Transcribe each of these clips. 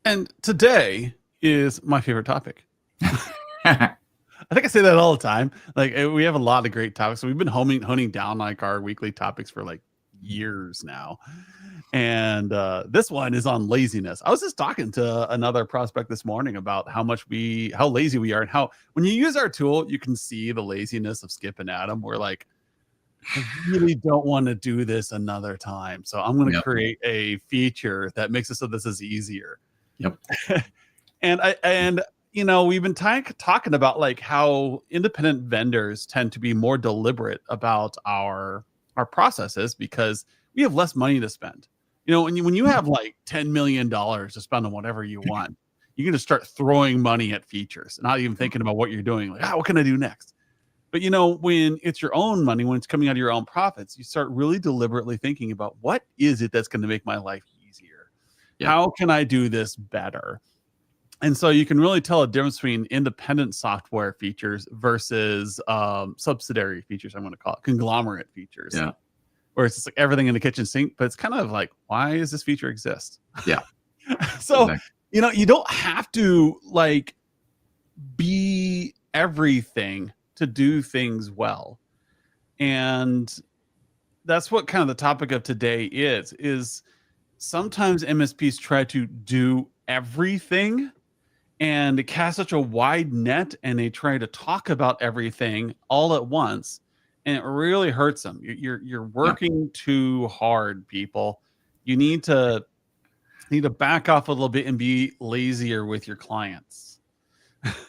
And today is my favorite topic. I think I say that all the time. Like we have a lot of great topics. So we've been honing down like our weekly topics for like years now. And this one is on laziness. I was just talking to another prospect this morning about how lazy we are, and how when you use our tool, you can see the laziness of Skip and Adam. We're like, I really don't want to do this another time. So I'm going to create a feature that makes it so this is easier. Yep. and we've been talking about like how independent vendors tend to be more deliberate about our processes because we have less money to spend. When you have like $10 million to spend on whatever you want, you can just start throwing money at features, not even thinking about what you're doing. Like, what can I do next? But when it's your own money, when it's coming out of your own profits, you start really deliberately thinking about what is it that's going to make my life easier? Yep. How can I do this better? And so you can really tell a difference between independent software features versus subsidiary features, I'm going to call it, conglomerate features. Yeah. Where it's just like everything in the kitchen sink, but it's kind of like, why does this feature exist? Yeah. So, exactly. You don't have to like be everything to do things well. And that's what kind of the topic of today is sometimes MSPs try to do everything and cast such a wide net, and they try to talk about everything all at once, and it really hurts them. You're working too hard, people. You need to back off a little bit and be lazier with your clients.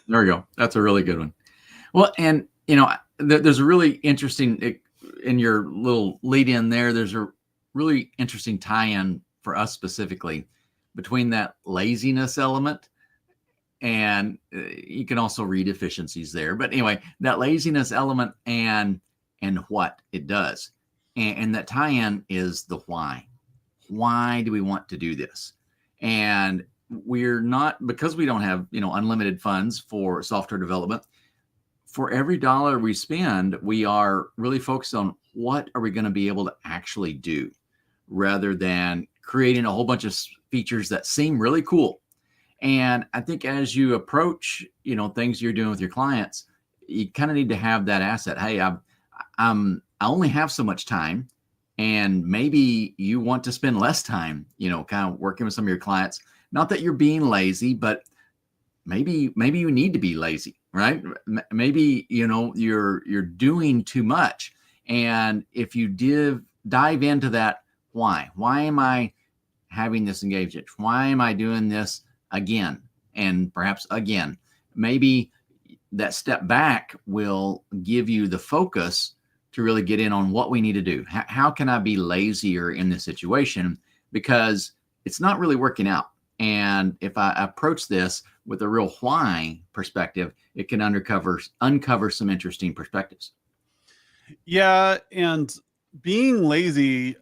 There we go. That's a really good one. Well, and there's a really interesting in your little lead in there. There's a really interesting tie-in for us specifically between that laziness element, and you can also read efficiencies there. But anyway, that laziness element and what it does, and that tie-in is the why. Why do we want to do this? And we're not, because we don't have unlimited funds for software development. For every dollar we spend, we are really focused on what are we going to be able to actually do, rather than creating a whole bunch of features that seem really cool. And I think as you approach, things you're doing with your clients, you kind of need to have that asset. Hey, I only have so much time, and maybe you want to spend less time, kind of working with some of your clients. Not that you're being lazy, but maybe you need to be lazy, right? Maybe, you're doing too much. And if you dive into that, why am I having this engagement? Why am I doing this again? And perhaps again, maybe that step back will give you the focus to really get in on what we need to do. How can I be lazier in this situation? Because it's not really working out. And if I approach this with a real why perspective, it can uncover some interesting perspectives. Yeah, and being lazy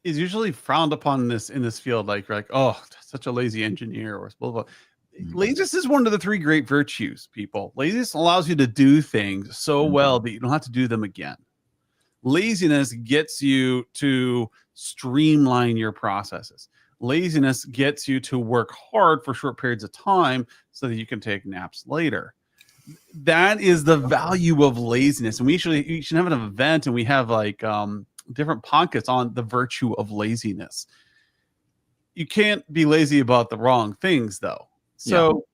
is usually frowned upon in this field. Like you're like, oh, such a lazy engineer, or blah, blah. Laziness is one of the three great virtues, people. Laziness allows you to do things so well that you don't have to do them again. Laziness gets you to streamline your processes. Laziness gets you to work hard for short periods of time so that you can take naps later. That is the value of laziness. And we should have an event, and we have like different pockets on the virtue of laziness. You can't be lazy about the wrong things, though. So,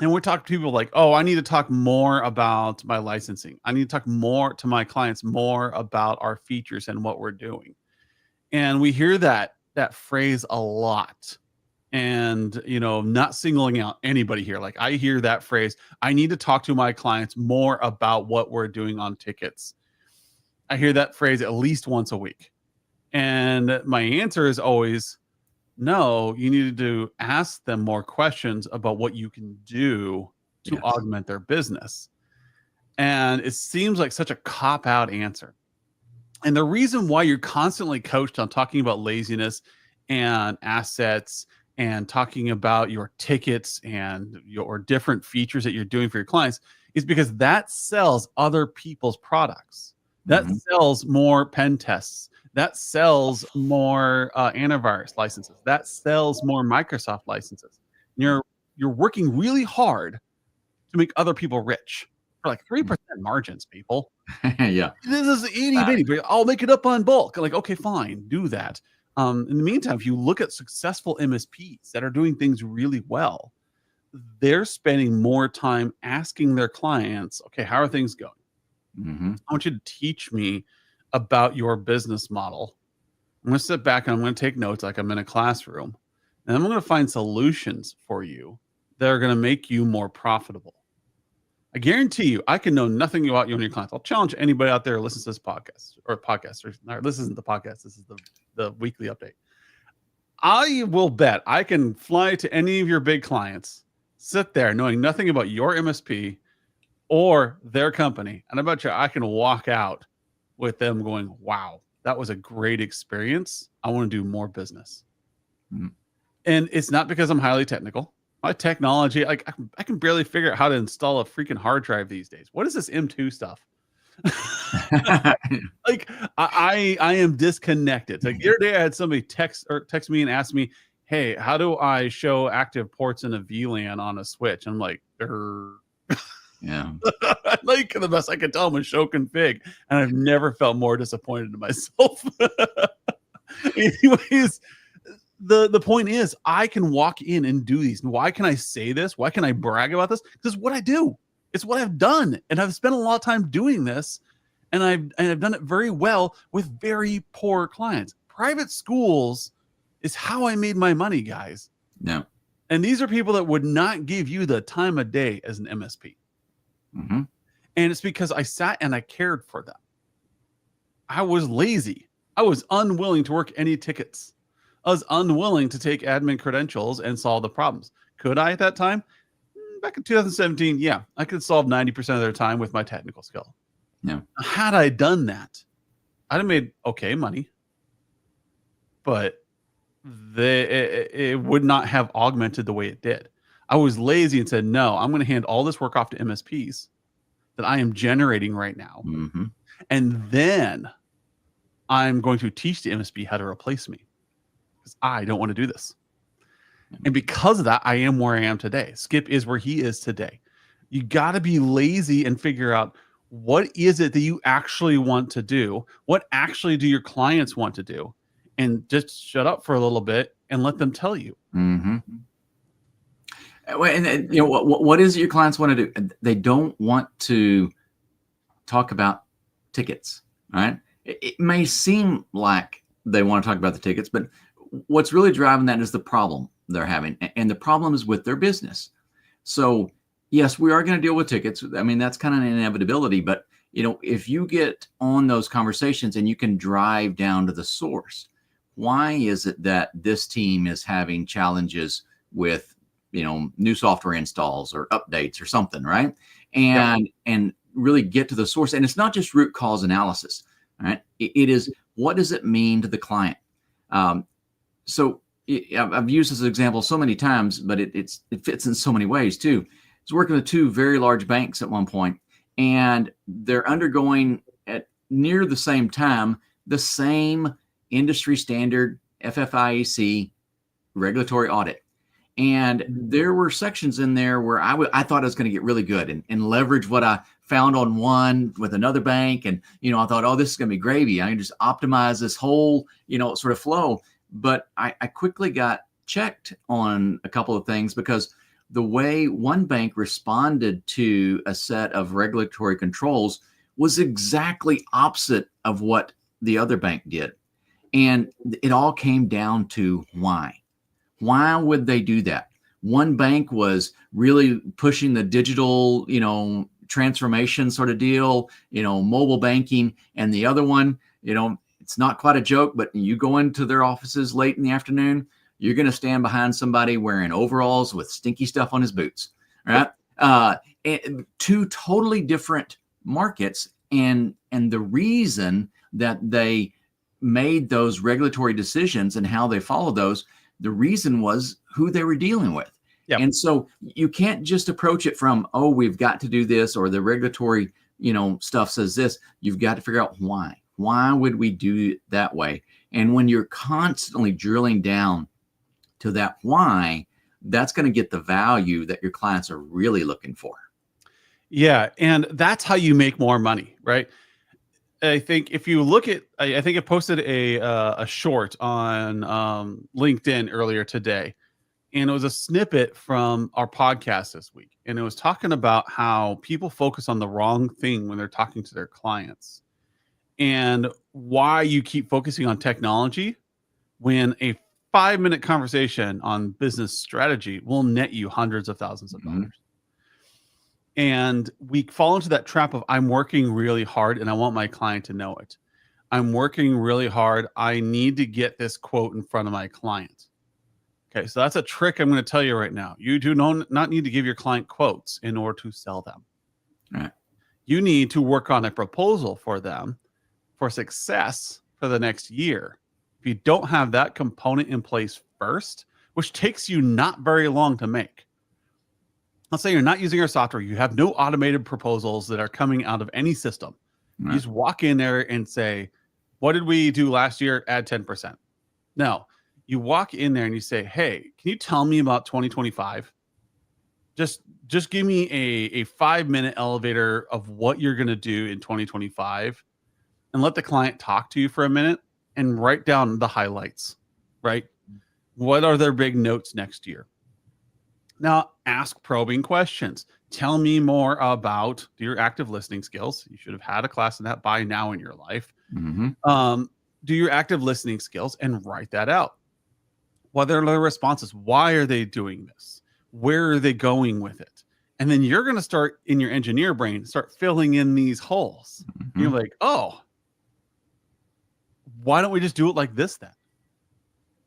and we talk to people like, oh, I need to talk more about my licensing. I need to talk more to my clients, more about our features and what we're doing. And we hear that phrase a lot. And, not singling out anybody here. Like I hear that phrase, I need to talk to my clients more about what we're doing on tickets. I hear that phrase at least once a week. And my answer is always, no, you need to ask them more questions about what you can do to augment their business. And it seems like such a cop-out answer. And the reason why you're constantly coached on talking about laziness and assets and talking about your tickets and your different features that you're doing for your clients is because that sells other people's products. That sells more pen tests. That sells more antivirus licenses. That sells more Microsoft licenses. You're working really hard to make other people rich for like 3% margins, people. Yeah. This is itty bitty, but I'll make it up on bulk. Like, okay, fine, do that. In the meantime, if you look at successful MSPs that are doing things really well, they're spending more time asking their clients, okay, how are things going? Mm-hmm. I want you to teach me about your business model. I'm going to sit back and I'm going to take notes like I'm in a classroom. And I'm going to find solutions for you that are going to make you more profitable. I guarantee you, I can know nothing about you and your clients. I'll challenge anybody out there who listens to this podcast, or this isn't the podcast. This is the weekly update. I will bet I can fly to any of your big clients, sit there knowing nothing about your MSP or their company. And I bet you I can walk out with them going, wow, that was a great experience. I want to do more business. Mm-hmm. And it's not because I'm highly technical. My technology, like I can barely figure out how to install a freaking hard drive these days. What is this M2 stuff? Like I am disconnected. Like the other day I had somebody text me and ask me, hey, how do I show active ports in a VLAN on a switch? And I'm like, Yeah. like the best I can tell them is show config. And I've never felt more disappointed in myself. Anyways, the point is I can walk in and do these. And why can I say this? Why can I brag about this? Because it's what I do. It's what I've done. And I've spent a lot of time doing this. And I've done it very well with very poor clients. Private schools is how I made my money, guys. No. And these are people that would not give you the time of day as an MSP. Mm-hmm. And it's because I sat and I cared for them. I was lazy. I was unwilling to work any tickets. I was unwilling to take admin credentials and solve the problems. Could I at that time? Back in 2017, yeah, I could solve 90% of their time with my technical skill. Yeah. Had I done that, I'd have made okay money, but it would not have augmented the way it did. I was lazy and said, no, I'm going to hand all this work off to MSPs that I am generating right now. Mm-hmm. And then I'm going to teach the MSP how to replace me because I don't want to do this. And because of that, I am where I am today. Skip is where he is today. You got to be lazy and figure out what is it that you actually want to do? What actually do your clients want to do? And just shut up for a little bit and let them tell you. Mm-hmm. And you know what is it your clients want to do? They don't want to talk about tickets, right? It may seem like they want to talk about the tickets, but what's really driving that is the problem they're having, and the problem is with their business. So yes, we are going to deal with tickets. I mean, that's kind of an inevitability, but you know, if you get on those conversations and you can drive down to the source, why is it that this team is having challenges with, you know, new software installs or updates or something, right? And really get to the source. And it's not just root cause analysis, right? It is, what does it mean to the client? So I've used this example so many times, but it fits in so many ways too. I was working with two very large banks at one point, and they're undergoing at near the same time the same industry standard FFIEC regulatory audit. And there were sections in there where I thought I was going to get really good and leverage what I found on one with another bank. And, you know, I thought, oh, this is going to be gravy. I can just optimize this whole, you know, sort of flow. But I quickly got checked on a couple of things because the way one bank responded to a set of regulatory controls was exactly opposite of what the other bank did. And it all came down to why. Why would they do that? One bank was really pushing the digital, you know, transformation sort of deal, you know, mobile banking. And the other one, you know, it's not quite a joke, but you go into their offices late in the afternoon, you're going to stand behind somebody wearing overalls with stinky stuff on his boots, right? And two totally different markets. And the reason that they made those regulatory decisions and how they followed those, the reason was who they were dealing with. Yep. And so you can't just approach it from, oh, we've got to do this, or the regulatory, you know, stuff says this. You've got to figure out why. Why would we do it that way? And when you're constantly drilling down to that why, that's going to get the value that your clients are really looking for. Yeah. And that's how you make more money, right? I think if you look at, I think I posted a short on LinkedIn earlier today, and it was a snippet from our podcast this week. And it was talking about how people focus on the wrong thing when they're talking to their clients, and why you keep focusing on technology when a 5-minute conversation on business strategy will net you hundreds of thousands of dollars. And we fall into that trap of, I'm working really hard and I want my client to know it. I'm working really hard. I need to get this quote in front of my client. Okay, so that's a trick I'm going to tell you right now. You do not need to give your client quotes in order to sell them. Right. You need to work on a proposal for them for success for the next year. If you don't have that component in place first, which takes you not very long to make. Let's say you're not using our software. You have no automated proposals that are coming out of any system. Right. You just walk in there and say, what did we do last year? Add 10%. No, you walk in there and you say, hey, can you tell me about 2025? Just give me a 5-minute elevator of what you're going to do in 2025, and let the client talk to you for a minute and write down the highlights, right? What are their big notes next year? Now, ask probing questions. Tell me more about your active listening skills. You should have had a class in that by now in your life. Do your active listening skills and write that out. What are their responses? Why are they doing this? Where are they going with it? And then you're going to start, in your engineer brain, start filling in these holes. You're like, oh, why don't we just do it like this then?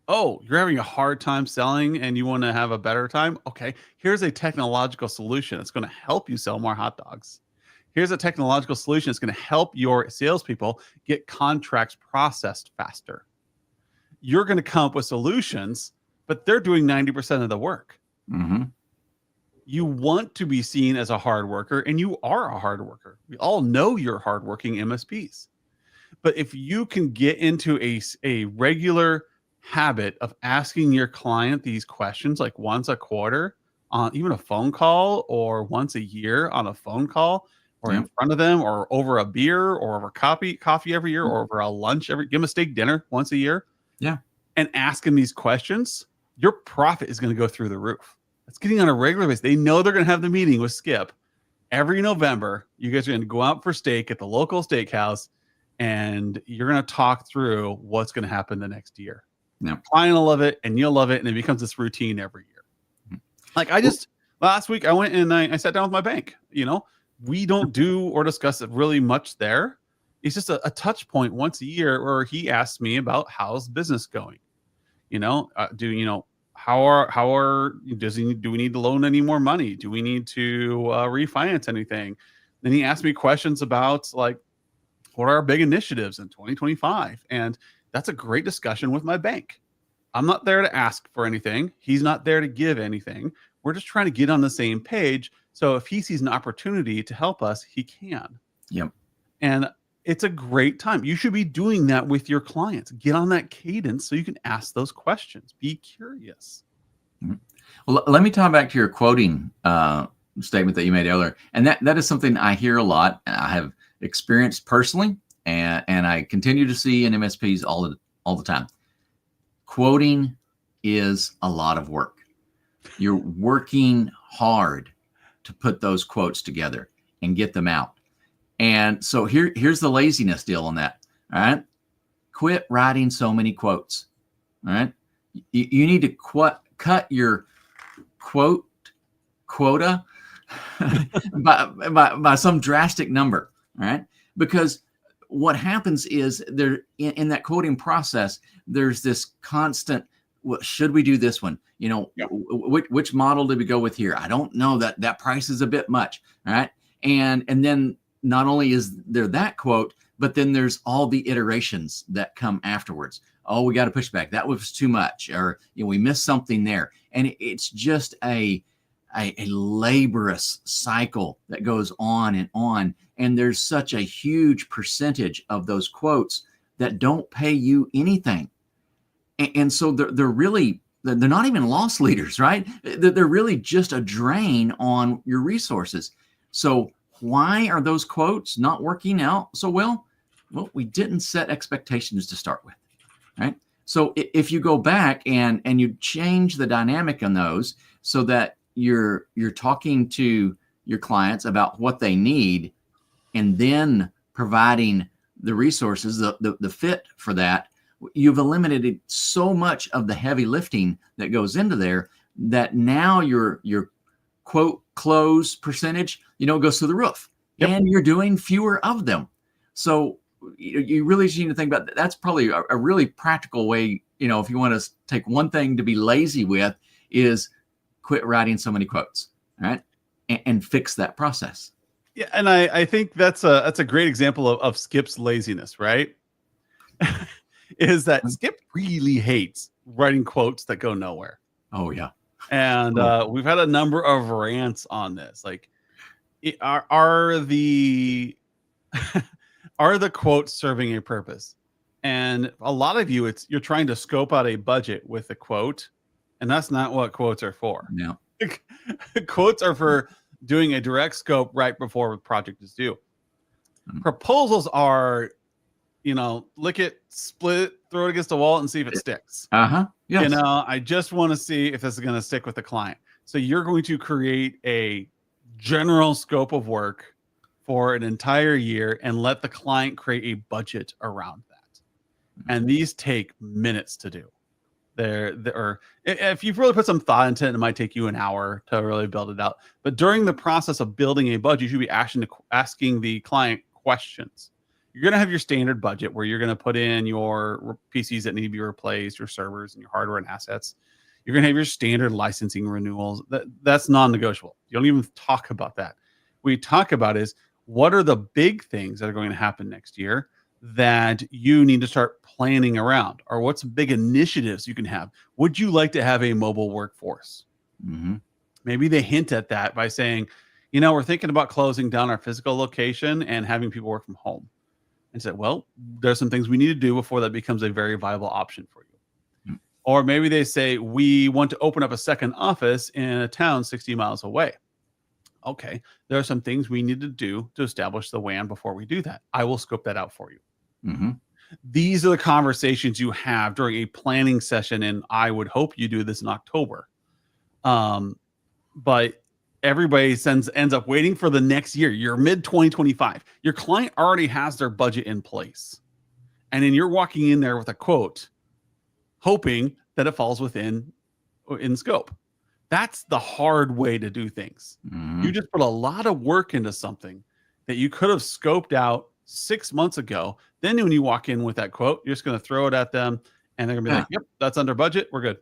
Oh, you're having a hard time selling and you want to have a better time? Okay, here's a technological solution that's going to help you sell more hot dogs. Here's a technological solution that's going to help your salespeople get contracts processed faster. You're going to come up with solutions, but they're doing 90% of the work. You want to be seen as a hard worker, and you are a hard worker. We all know you're hardworking MSPs. But if you can get into a regular habit of asking your client these questions, like once a quarter on even a phone call, or once a year on a phone call, or in front of them, or over a beer, or over coffee every year, or over a lunch give them a steak dinner once a year. Yeah. And asking these questions, your profit is going to go through the roof. It's getting on a regular basis. They know they're going to have the meeting with Skip every November. You guys are going to go out for steak at the local steakhouse, and you're going to talk through what's going to happen the next year. Yeah. Client will love it, and you'll love it, and it becomes this routine every year. Like last week, I went and I sat down with my bank. We don't do or discuss it really much there. It's just a touch point once a year where he asks me about how's business going. Do we need to loan any more money? Do we need to refinance anything? Then he asked me questions about, like, what are our big initiatives in 2025? And that's a great discussion with my bank. I'm not there to ask for anything. He's not there to give anything. We're just trying to get on the same page. So if he sees an opportunity to help us, he can. Yep. And it's a great time. You should be doing that with your clients. Get on that cadence so you can ask those questions. Be curious. Well, let me tie back to your quoting statement that you made earlier. And that is something I hear a lot. I have experienced personally, and I continue to see in MSPs all the time. Quoting is a lot of work. You're working hard to put those quotes together and get them out. And so here's the laziness deal on that. All right. Quit writing so many quotes. All right. You need to cut your quota by some drastic number. All right. Because what happens is there in that quoting process, there's this constant, should we do this one? Which model did we go with here? I don't know, that price is a bit much. All right. And then not only is there that quote, but then there's all the iterations that come afterwards. Oh, we got to push back. That was too much, or we missed something there. And it's just a laborious cycle that goes on and on. And there's such a huge percentage of those quotes that don't pay you anything. And so they're really they're not even loss leaders, right? They're really just a drain on your resources. So why are those quotes not working out so well? Well, we didn't set expectations to start with, right? So if you go back and you change the dynamic on those so that you're talking to your clients about what they need and then providing the resources, the fit for that, you've eliminated so much of the heavy lifting that goes into there that now your quote close percentage, goes through the roof. Yep. And you're doing fewer of them. So you really need to think about that. That's probably a really practical way, if you want to take one thing to be lazy with, is quit writing so many quotes, right? And fix that process. Yeah, and I think that's a great example of Skip's laziness, right? Is that Skip really hates writing quotes that go nowhere. Oh yeah. And we've had a number of rants on this. Like, are the are the quotes serving a purpose? And a lot of you, you're trying to scope out a budget with a quote, and that's not what quotes are for. No. Quotes are for doing a direct scope right before the project is due. Proposals are, lick it, split it, throw it against the wall and see if it sticks. Yes. I just want to see if this is going to stick with the client. So you're going to create a general scope of work for an entire year and let the client create a budget around that. And these take minutes to do. Or if you've really put some thought into it, it might take you an hour to really build it out. But during the process of building a budget, you should be asking the client questions. You're going to have your standard budget where you're going to put in your PCs that need to be replaced, your servers and your hardware and assets. You're going to have your standard licensing renewals. That's non-negotiable. You don't even talk about that. What you talk about is, what are the big things that are going to happen next year that you need to start planning around? Or what's big initiatives you can have? Would you like to have a mobile workforce? Mm-hmm. Maybe they hint at that by saying, we're thinking about closing down our physical location and having people work from home. And said, well, there's some things we need to do before that becomes a very viable option for you. Or maybe they say, we want to open up a second office in a town 60 miles away. Okay, there are some things we need to do to establish the WAN before we do that. I will scope that out for you. Mm-hmm. These are the conversations you have during a planning session, and I would hope you do this in October. But everybody ends up waiting for the next year. You're mid-2025. Your client already has their budget in place. And then you're walking in there with a quote, hoping that it falls in scope. That's the hard way to do things. Mm-hmm. You just put a lot of work into something that you could have scoped out 6 months ago. Then when you walk in with that quote, you're just going to throw it at them, and they're going to be like, yep, that's under budget. We're good.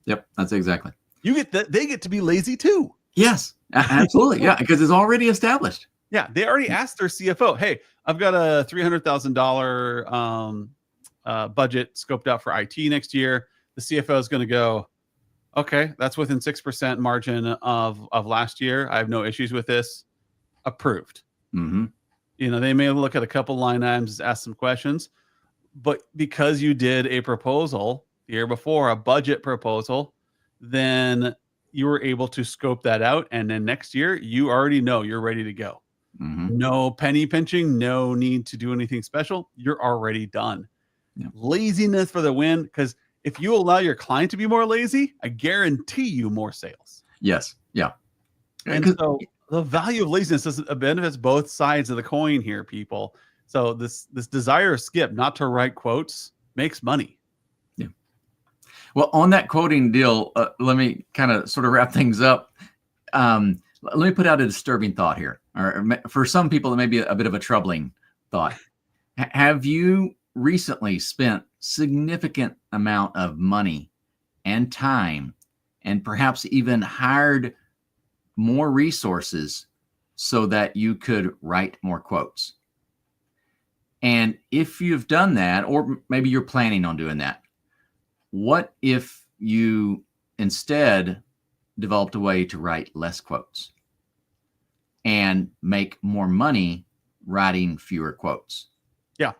Yep, that's exactly. They get to be lazy too. Yes, absolutely. Yeah, because it's already established. Yeah, they already asked their CFO, hey, I've got a $300,000 budget scoped out for IT next year. The CFO is going to go, okay, that's within 6% margin of last year. I have no issues with this. Approved. Mm-hmm. They may look at a couple line items, ask some questions, but because you did a proposal the year before, a budget proposal, then you were able to scope that out. And then next year, you already know you're ready to go. Mm-hmm. No penny pinching, no need to do anything special. You're already done. Yeah. Laziness for the win, because if you allow your client to be more lazy, I guarantee you more sales. Yes. Yeah. And so the value of laziness benefits both sides of the coin here, people. So this desire of Skip not to write quotes makes money. Yeah. Well, on that quoting deal, let me kind of sort of wrap things up. Let me put out a disturbing thought here, or for some people, it may be a bit of a troubling thought. Have you recently spent significant amount of money and time, and perhaps even hired more resources so that you could write more quotes? And if you've done that, or maybe you're planning on doing that, what if you instead developed a way to write less quotes and make more money writing fewer quotes? Yeah.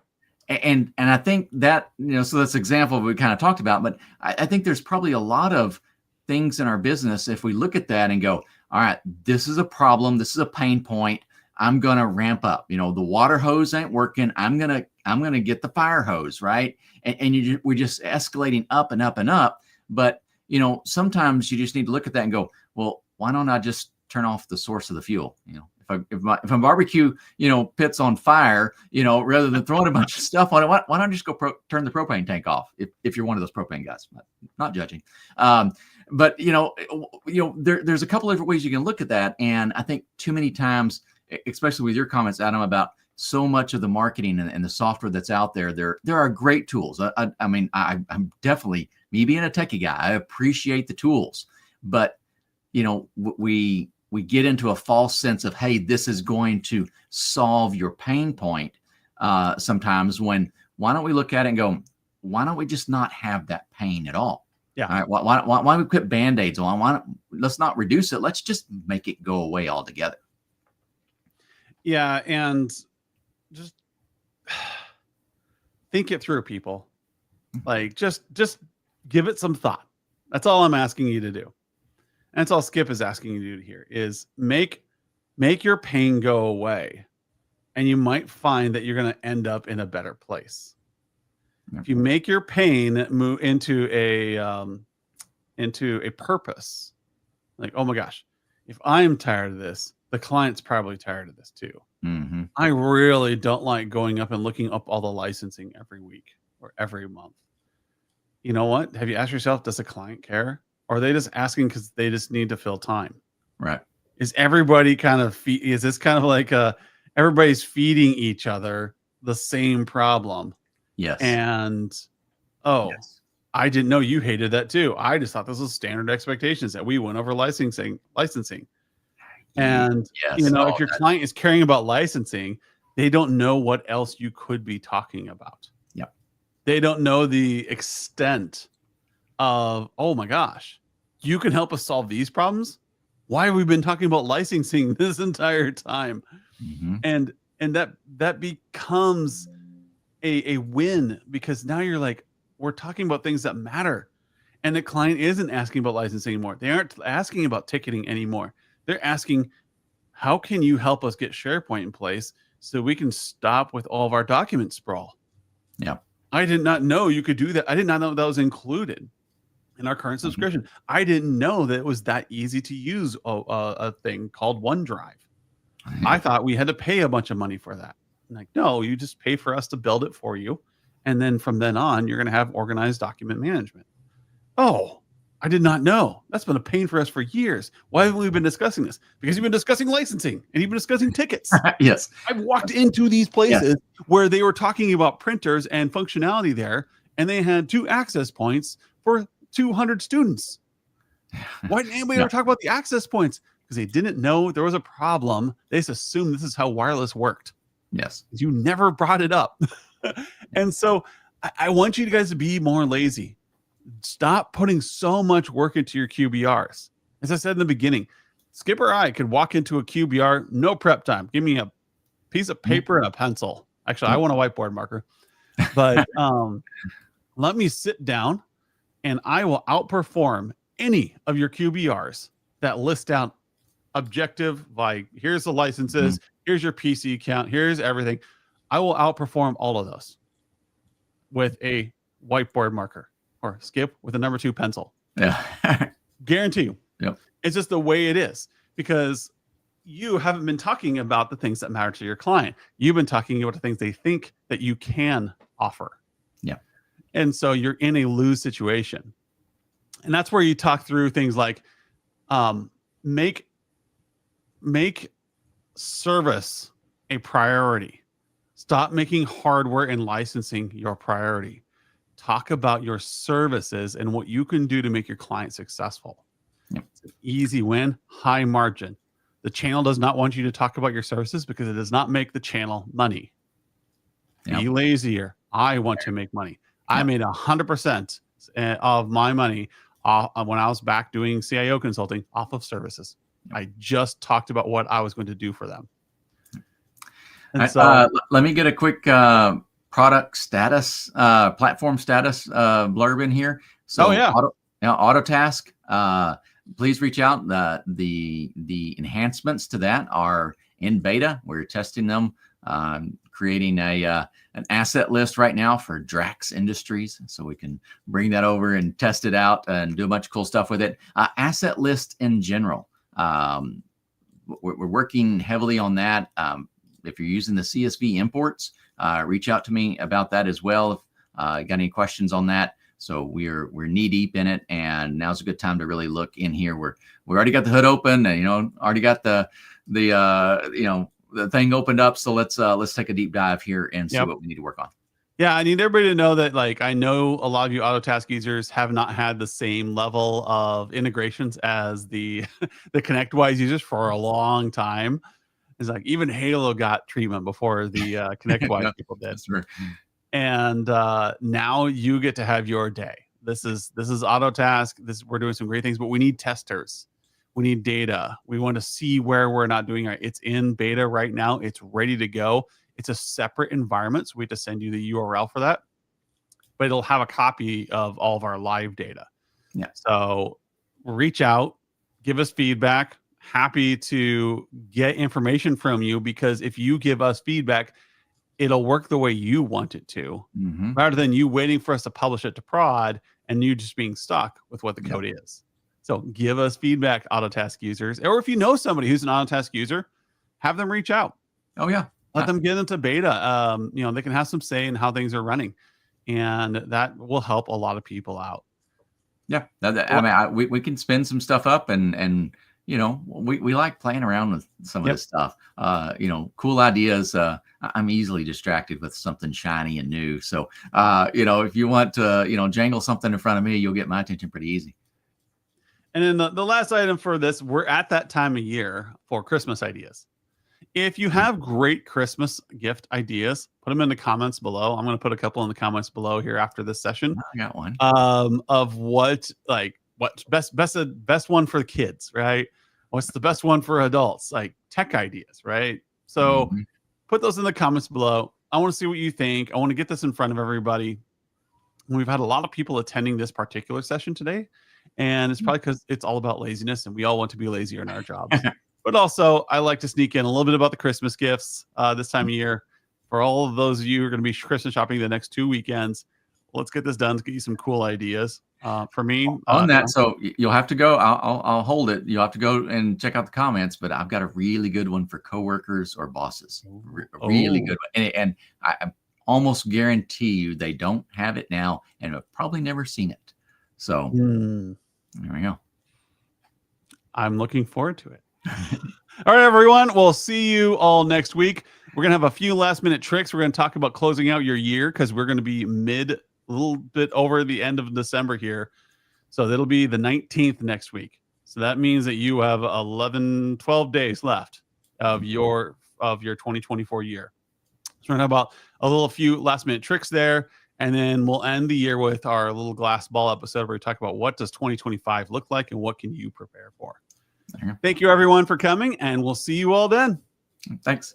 And I think that, so that's an example we kind of talked about, but I think there's probably a lot of things in our business. If we look at that and go, all right, this is a problem, this is a pain point, I'm going to ramp up, the water hose ain't working. I'm going to get the fire hose. Right. And we're just escalating up and up and up. But, sometimes you just need to look at that and go, well, why don't I just turn off the source of the fuel? If my barbecue, pit's on fire, rather than throwing a bunch of stuff on it, why don't I just go turn the propane tank off? If you're one of those propane guys, not judging. But there's a couple of different ways you can look at that. And I think too many times, especially with your comments, Adam, about so much of the marketing and the software that's out there, there are great tools. I mean, I'm definitely, me being a techie guy, I appreciate the tools, but we get into a false sense of, hey, this is going to solve your pain point sometimes, when why don't we look at it and go, why don't we just not have that pain at all? Yeah. All right. Why don't we put Band-Aids on? Let's not reduce it. Let's just make it go away altogether. Yeah. And just think it through, people. Like, just give it some thought. That's all I'm asking you to do. And that's all Skip is asking you to do here, is make your pain go away. And you might find that you're going to end up in a better place. If you make your pain move into a purpose, like, oh my gosh, if I'm tired of this, the client's probably tired of this too. Mm-hmm. I really don't like going up and looking up all the licensing every week or every month. You know what? Have you asked yourself, does the client care? Or are they just asking because they just need to fill time? Right. Is everybody is this kind of like everybody's feeding each other the same problem? Yes. And, yes. I didn't know you hated that too. I just thought this was standard expectations that we went over licensing. And, yes. If your client is caring about licensing, they don't know what else you could be talking about. Yep. They don't know the extent of, oh my gosh, you can help us solve these problems. Why have we been talking about licensing this entire time? Mm-hmm. And that becomes a win, because now you're like, we're talking about things that matter. And the client isn't asking about licensing anymore. They aren't asking about ticketing anymore. They're asking, how can you help us get SharePoint in place so we can stop with all of our document sprawl? Yeah. I did not know you could do that. I did not know that was included in our current subscription. Mm-hmm. I didn't know that it was that easy to use a thing called OneDrive. Mm-hmm. I thought we had to pay a bunch of money for that. Like, no, you just pay for us to build it for you. And then from then on, you're going to have organized document management. Oh, I did not know. That's been a pain for us for years. Why haven't we been discussing this? Because you've been discussing licensing and you've been discussing tickets. Yes. I've walked into these places where they were talking about printers and functionality there, and they had 2 access points for 200 students. Why didn't anybody ever talk about the access points? Because they didn't know there was a problem. They just assumed this is how wireless worked. Yes. You never brought it up. And so I want you guys to be more lazy. Stop putting so much work into your QBRs. As I said in the beginning, Skip or I could walk into a QBR, no prep time. Give me a piece of paper and a pencil. Actually, I want a whiteboard marker. But let me sit down and I will outperform any of your QBRs that list out objective, like here's the licenses, here's your PC count, here's everything. I will outperform all of those with a whiteboard marker, or Skip with a number 2 pencil. Yeah. Guarantee you. Yep. It's just the way it is, because you haven't been talking about the things that matter to your client. You've been talking about the things they think that you can offer. Yeah. And so you're in a lose situation. And that's where you talk through things like make service a priority. Stop making hardware and licensing your priority. Talk about your services and what you can do to make your client successful. Yep. It's an easy win, high margin. The channel does not want you to talk about your services because it does not make the channel money. Yep. Be lazier. I want to make money. Yep. I made 100% of my money when I was back doing CIO consulting off of services. Yep. I just talked about what I was going to do for them. And so, let me get a quick product status, platform status blurb in here. So Autotask, please reach out. The enhancements to that are in beta. We're testing them, creating an asset list right now for Drax Industries, so we can bring that over and test it out and do a bunch of cool stuff with it. Asset list in general, we're working heavily on that. If you're using the CSV imports, reach out to me about that as well. If you got any questions on that. So we're knee deep in it, and now's a good time to really look in here. We already got the hood open, and already got the thing opened up. So let's take a deep dive here and see what we need to work on. Yeah, I need everybody to know that, like, I know a lot of you Autotask users have not had the same level of integrations as the ConnectWise users for a long time. It's like even Halo got treatment before the ConnectWise people did. That's right. And now you get to have your day. This is Autotask. We're doing some great things, but we need testers. We need data. We want to see where we're not doing right. It's in beta right now. It's ready to go. It's a separate environment, so we have to send you the URL for that. But it'll have a copy of all of our live data. Yeah. So reach out, give us feedback. Happy to get information from you, because if you give us feedback, it'll work the way you want it to, rather than you waiting for us to publish it to prod and you just being stuck with what the code is. So give us feedback, Autotask users. Or if you know somebody who's an Autotask user, have them reach out. Oh, yeah. Let them get into beta. They can have some say in how things are running, and that will help a lot of people out. Yeah. We can spin some stuff up, and we like playing around with some of this stuff. Cool ideas. I'm easily distracted with something shiny and new. So, if you want to, jangle something in front of me, you'll get my attention pretty easy. And then the last item for this, we're at that time of year for Christmas ideas. If you have great Christmas gift ideas, put them in the comments below. I'm going to put a couple in the comments below here after this session. I got one. Of what's best one for the kids, right? What's the best one for adults? Like tech ideas, right? So put those in the comments below. I want to see what you think. I want to get this in front of everybody. We've had a lot of people attending this particular session today, and it's probably because it's all about laziness, and we all want to be lazier in our jobs. But also, I like to sneak in a little bit about the Christmas gifts this time of year. For all of those of you who are going to be Christmas shopping the next 2 weekends, let's get this done. Let's get you some cool ideas. For me, on that, so you'll have to go. I'll hold it. You'll have to go and check out the comments. But I've got a really good one for coworkers or bosses. Really good one, and I almost guarantee you they don't have it now, and have probably never seen it. So there we go. I'm looking forward to it. All right, everyone. We'll see you all next week. We're going to have a few last minute tricks. We're going to talk about closing out your year, because we're going to be a little bit over the end of December here. So that'll be the 19th next week. So that means that you have 12 days left of your 2024 year. So we're going to have about a few last minute tricks there. And then we'll end the year with our little glass ball episode where we talk about what does 2025 look like and what can you prepare for. Thank you, everyone, for coming, and we'll see you all then. Thanks.